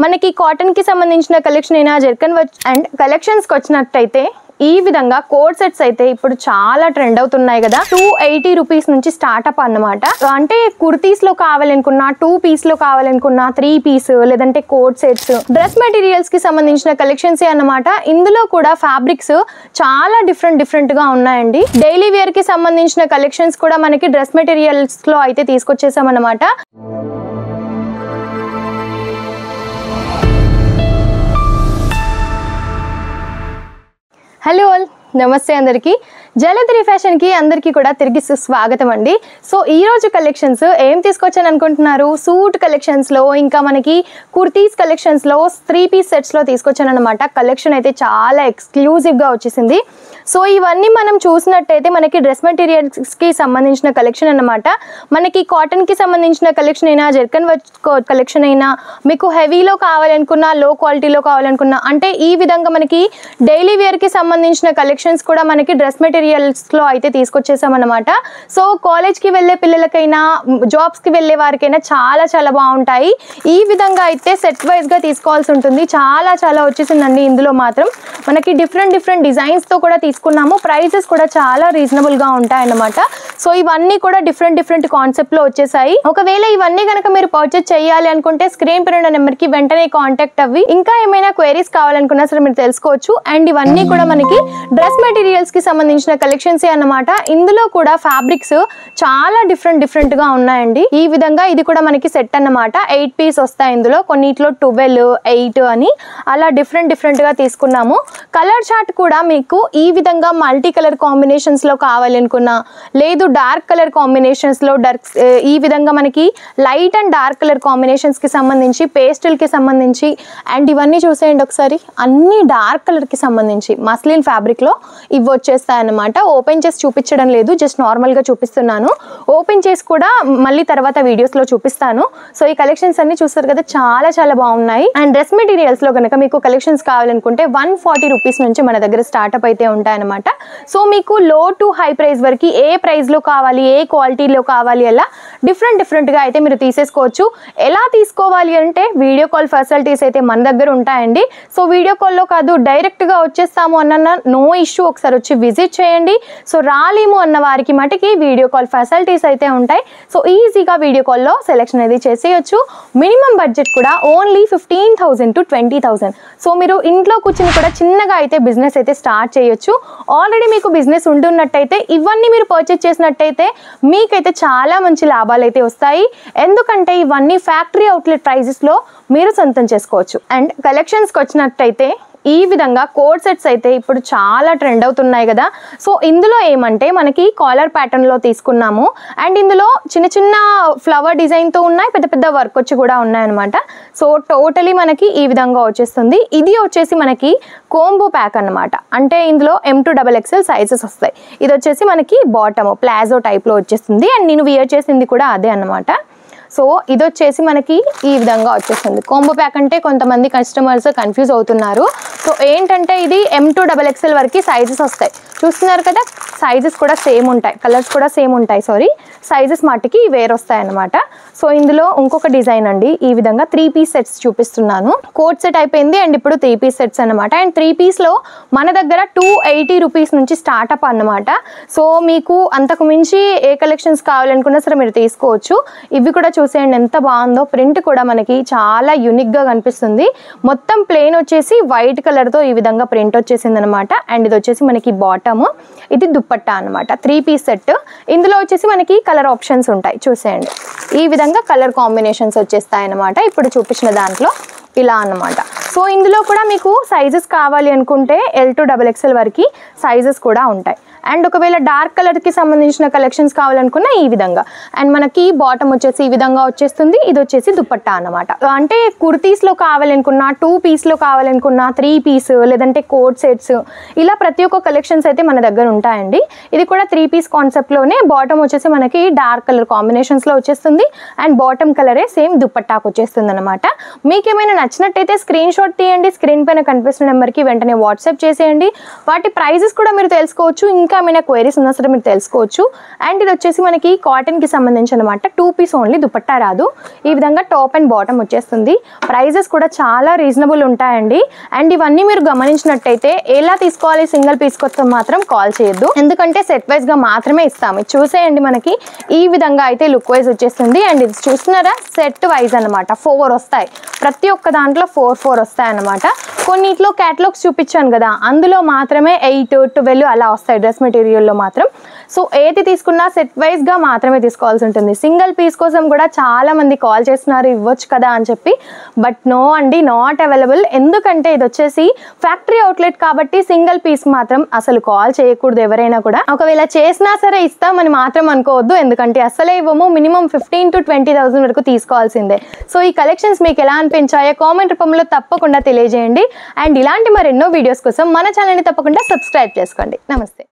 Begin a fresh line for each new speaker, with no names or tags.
మనకి కాటన్ కి సంబంధించిన కలెక్షన్ అయినా జర్కన్ అండ్ కలెక్షన్స్ కి వచ్చినట్టయితే ఈ విధంగా కోట్ సెట్స్ అయితే ఇప్పుడు చాలా ట్రెండ్ అవుతున్నాయి కదా. 280 రూపీస్ నుంచి స్టార్ట్అప్ అన్నమాట. అంటే కుర్తీస్ లో కావాలనుకున్నా, 2 పీస్ లో కావాలనుకున్నా, 3 పీస్ లేదంటే కోట్ సెట్స్, డ్రెస్ మెటీరియల్స్ కి సంబంధించిన కలెక్షన్స్ అన్నమాట. ఇందులో కూడా ఫ్యాబ్రిక్స్ చాలా డిఫరెంట్ గా ఉన్నాయండి. డైలీ వేర్ కి సంబంధించిన కలెక్షన్స్ కూడా మనకి డ్రెస్ మెటీరియల్స్ లో అయితే తీసుకొచ్చేసాం అన్నమాట. హలో ఆల్, నమస్తే అందరికీ. జలధరి ఫ్యాషన్ కి అందరికీ కూడా తిరిగి స్వాగతం అండి. సో ఈ రోజు కలెక్షన్స్ ఏం తీసుకొచ్చాను అనుకుంటున్నారు? సూట్ కలెక్షన్స్ లో, ఇంకా మనకి కుర్తీస్ కలెక్షన్స్ లో, 3 పీస్ సెట్స్ లో తీసుకొచ్చాను అనమాట. కలెక్షన్ అయితే చాలా ఎక్స్క్లూజివ్ గా వచ్చేసింది. సో ఇవన్నీ మనం చూసినట్టయితే మనకి డ్రెస్ మెటీరియల్స్ కి సంబంధించిన కలెక్షన్ అన్నమాట. మనకి కాటన్ కి సంబంధించిన కలెక్షన్ అయినా, జర్కన్ కలెక్షన్ అయినా, మీకు హెవీలో కావాలనుకున్నా, లో క్వాలిటీలో కావాలనుకున్నా, అంటే ఈ విధంగా మనకి డైలీ వేర్ కి సంబంధించిన కలెక్షన్స్ కూడా మనకి డ్రెస్ మెటీరియల్స్ లో అయితే తీసుకొచ్చేసాం అనమాట. సో కాలేజ్ కి వెళ్ళే పిల్లలకైనా, జాబ్స్ కి వెళ్ళే వారికైనా చాలా బాగుంటాయి. ఈ విధంగా అయితే సెట్ వైజ్ గా తీసుకోవాల్సి ఉంటుంది. చాలా వచ్చేసిందండి. ఇందులో మాత్రం మనకి డిఫరెంట్ డిజైన్స్ తో కూడా తీసుకున్నాము. ప్రైజెస్ కూడా చాలా రీజనబుల్ గా ఉంటాయి అన్నమాట. సో ఇవన్నీ కూడా డిఫరెంట్ కాన్సెప్ట్ లో వచ్చేసాయి. ఒకవేళ ఇవన్నీ కనుక మీరు పర్చేస్ చేయాలి అనుకుంటే స్క్రీన్ పైన ఉన్న నెంబర్ కి వెంటనే కాంటాక్ట్ అవ్వి ఇంకా ఏమైనా క్వైరీస్ కావాలనుకున్నా సరే మీరు తెలుసుకోవచ్చు. అండ్ ఇవన్నీ కూడా మనకి డ్రెస్ మెటీరియల్స్ కి సంబంధించిన కలెక్షన్స్ అన్నమాట. ఇందులో కూడా ఫ్యాబ్రిక్స్ చాలా డిఫరెంట్ గా ఉన్నాయండి. ఈ విధంగా ఇది కూడా మనకి సెట్ అన్నమాట. 8 పీస్ వస్తాయి ఇందులో. కొన్నిట్లో 12, 8 అని అలా డిఫరెంట్ గా తీసుకున్నాము. కలర్ చార్ట్ కూడా మీకు ఈ విధంగా మల్టీ కలర్ కాంబినేషన్స్ లో కావాలనుకున్నా, లేదు డార్క్ కలర్ కాంబినేషన్స్ లో, ఈ విధంగా మనకి light and dark colour combinations కి సంబంధించి, పేస్టల్ కి సంబంధించి, అండ్ ఇవన్నీ చూసేయండి ఒకసారి. అన్ని డార్క్ కలర్ కి సంబంధించి మస్లిన్ ఫ్యాబ్రిక్ లో ఇవి వచ్చేస్తాయి అన్నమాట. ఓపెన్ చేసి చూపించడం లేదు, జస్ట్ నార్మల్ గా చూపిస్తున్నాను. ఓపెన్ చేసి కూడా మళ్ళీ తర్వాత వీడియోస్ లో చూపిస్తాను. సో ఈ కలెక్షన్స్ అన్ని చూస్తారు కదా, చాలా బాగున్నాయి. అండ్ డ్రెస్ మెటీరియల్స్ లో కనుక మీకు కలెక్షన్స్ కావాలనుకుంటే 140 రూపీస్ నుంచి మన దగ్గర స్టార్ట్అప్ అయితే ఉంటాయన్నమాట. సో మీకు లో టు హై ప్రైస్ వరకు ఏ ప్రైస్ లో కావాలి, ఏ క్వాలిటీలో కావాలి, అలా డిఫరెంట్ గా అయితే మీరు తీసేసుకోవచ్చు. ఎలా తీసుకోవాలి అంటే వీడియో కాల్ ఫెసిలిటీస్ అయితే మన దగ్గర ఉంటాయండి. సో వీడియో కాల్లో కాదు, డైరెక్ట్ గా వచ్చేస్తాము అన్న నో ఇష్యూ, ఒకసారి వచ్చి విజిట్ చేయండి. సో రాలేము అన్న వారికి మటుకి వీడియో కాల్ ఫెసిలిటీస్ అయితే ఉంటాయి. సో ఈజీగా వీడియో కాల్లో సెలెక్షన్ అయితే చేసేయచ్చు. మినిమం బడ్జెట్ కూడా ఓన్లీ 15,000 to 20,000. సో మీరు ఇంట్లో కూర్చుని కూడా చిన్నగా అయితే బిజినెస్ అయితే స్టార్ట్ చేయొచ్చు. ఆల్రెడీ మీకు బిజినెస్ ఉంటున్నట్టయితే ఇవన్నీ మీరు పర్చేస్ చేసినట్టయితే మీకైతే చాలా మంచి లాభాలు అయితే వస్తాయి. ఎందుకంటే ఇవన్నీ ఫ్యాక్టరీ అవుట్లెట్ ప్రైజెస్ లో మీరు సొంతం చేసుకోవచ్చు. అండ్ కలెక్షన్స్కి వచ్చినట్టయితే ఈ విధంగా కోట్ సెట్స్ అయితే ఇప్పుడు చాలా ట్రెండ్ అవుతున్నాయి కదా. సో ఇందులో ఏమంటే మనకి కాలర్ ప్యాటర్న్ లో తీసుకున్నాము. అండ్ ఇందులో చిన్న ఫ్లవర్ డిజైన్ తో ఉన్నాయి, పెద్ద వర్క్ వచ్చి కూడా ఉన్నాయన్నమాట. సో టోటలీ మనకి ఈ విధంగా వచ్చేస్తుంది. ఇది వచ్చేసి మనకి కోంబో ప్యాక్ అన్నమాట. అంటే ఇందులో M to XXL సైజెస్ వస్తాయి. ఇది వచ్చేసి మనకి బాటమ్ ప్లాజో టైప్ లో వచ్చేస్తుంది. అండ్ నేను వియర్ చేసింది కూడా అదే అన్నమాట. సో ఇది వచ్చేసి మనకి ఈ విధంగా వచ్చేస్తుంది. కాంబో ప్యాక్ అంటే కొంతమంది కస్టమర్స్ కన్ఫ్యూజ్ అవుతున్నారు. సో ఏంటంటే ఇది M to XXL వరకు సైజెస్ వస్తాయి. చూస్తున్నారు కదా, సైజెస్ కూడా సేమ్ ఉంటాయి, కలర్స్ కూడా సేమ్ ఉంటాయి. సైజెస్ మట్టుకి వేరు వస్తాయి అన్నమాట. సో ఇందులో ఇంకొక డిజైన్ అండి. ఈ విధంగా 3 పీస్ సెట్స్ చూపిస్తున్నాను. కోట్ సెట్ అయిపోయింది అండ్ ఇప్పుడు 3 పీస్ సెట్స్ అనమాట. అండ్ 3 పీస్ లో మన దగ్గర 280 రూపీస్ నుంచి స్టార్ట్అప్ అన్నమాట. సో మీకు అంతకు మించి ఏ కలెక్షన్స్ కావాలనుకున్నా సరే మీరు తీసుకోవచ్చు. ఇవి కూడా చూసేయండి ఎంత బాగుందో. ప్రింట్ కూడా మనకి చాలా యూనిక్ గా కనిపిస్తుంది. మొత్తం ప్లెయిన్ వచ్చేసి వైట్ కలర్ తో ఈ విధంగా ప్రింట్ వచ్చేసింది అనమాట. అండ్ ఇది వచ్చేసి మనకి బాటమ్, ఇది దుప్పట్టా అనమాట. 3 పీస్ సెట్. ఇందులో వచ్చేసి మనకి కలర్ ఆప్షన్స్ ఉంటాయి. చూసేయండి ఈ విధంగా కలర్ కాంబినేషన్స్ వచ్చేస్తాయి అన్నమాట. ఇప్పుడు చూపించిన దాంట్లో ఇలా అన్నమాట. సో ఇందులో కూడా మీకు సైజెస్ కావాలి అనుకుంటే L to XXL వరకు సైజెస్ కూడా ఉంటాయి. అండ్ ఒకవేళ డార్క్ కలర్ కి సంబంధించిన కలెక్షన్స్ కావాలనుకున్నా ఈ విధంగా. అండ్ మనకి బాటమ్ వచ్చేసి ఈ విధంగా వచ్చేస్తుంది. ఇది వచ్చేసి దుపట్టా అన్నమాట. అంటే కుర్తీస్ లో కావాలనుకున్నా, 2 పీస్ లో కావాలనుకున్నా, 3 పీస్ లేదంటే కోట్ సెట్స్, ఇలా ప్రతి ఒక్క కలెక్షన్స్ అయితే మన దగ్గర ఉంటాయండి. ఇది కూడా 3 పీస్ కాన్సెప్ట్ లోనే. బాటమ్ వచ్చేసి మనకి డార్క్ కలర్ కాంబినేషన్స్ లో వచ్చేస్తుంది. అండ్ బాటమ్ కలరే సేమ్ దుపట్టాకు వచ్చేస్తుంది అనమాట. మీకు ఏమైనా నచ్చినట్టయితే స్క్రీన్ షాట్ తీయండి, స్క్రీన్ పైన కనిపిస్తున్న నెంబర్కి వెంటనే వాట్సాప్ చేసేయండి. వాటి ప్రైజెస్ కూడా మీరు తెలుసుకోవచ్చు, ఇంకా ఏమైనా క్వైరీస్ ఉన్నా సరే మీరు తెలుసుకోవచ్చు. అండ్ ఇది వచ్చేసి మనకి కాటన్కి సంబంధించి అనమాట. 2 పీస్ ఓన్లీ, దుపట్టా రాదు. ఈ విధంగా టాప్ అండ్ బాటమ్ వచ్చేస్తుంది. ప్రైజెస్ కూడా చాలా రీజనబుల్ ఉంటాయండి. అండ్ ఇవన్నీ మీరు గమనించినట్టయితే ఎలా తీసుకోవాలి సింగిల్ పీస్ కోసం మాత్రం కాల్ చేయొద్దు, ఎందుకంటే సెట్ వైజ్గా మాత్రమే ఇస్తాము. చూసేయండి, మనకి ఈ విధంగా అయితే లుక్ వైజ్ వచ్చేస్తుంది. అండ్ ఇది చూస్తున్నారా, సెట్ వైజ్ అనమాట. 4 వస్తాయి, ప్రతి ఒక్క దాంట్లో 4 వస్తాయి అనమాట. కొన్నిట్లో క్యాటలాగ్స్ చూపించాను కదా, అందులో మాత్రమే 8, 12 అలా వస్తాయి డ్రెస్ మెటీరియల్లో మాత్రం. సో ఏది తీసుకున్నా సెట్ వైజ్గా మాత్రమే తీసుకోవాల్సి ఉంటుంది. సింగిల్ పీస్ కోసం కూడా చాలా మంది కాల్ చేస్తున్నారు, ఇవ్వచ్చు కదా అని చెప్పి. బట్ నో అండి, నాట్ అవైలబుల్. ఎందుకంటే ఇది వచ్చేసి ఫ్యాక్టరీ అవుట్లెట్ కాబట్టి సింగిల్ పీస్ మాత్రం అసలు కాల్ చేయకూడదు ఎవరైనా కూడా. ఒకవేళ చేసినా సరే ఇస్తామని మాత్రం అనుకోవద్దు, ఎందుకంటే అసలే ఇవ్వము. మినిమం 15,000 to 20,000 వరకు తీసుకోవాల్సిందే. సో ఈ కలెక్షన్స్ మీకు ఎలా అనిపించాయో కామెంట్ రూపంలో తప్పకుండా తెలియజేయండి. అండ్ ఇలాంటి మరెన్నో వీడియోస్ కోసం మన ఛానల్ని తప్పకుండా సబ్స్క్రైబ్ చేసుకోండి. నమస్తే.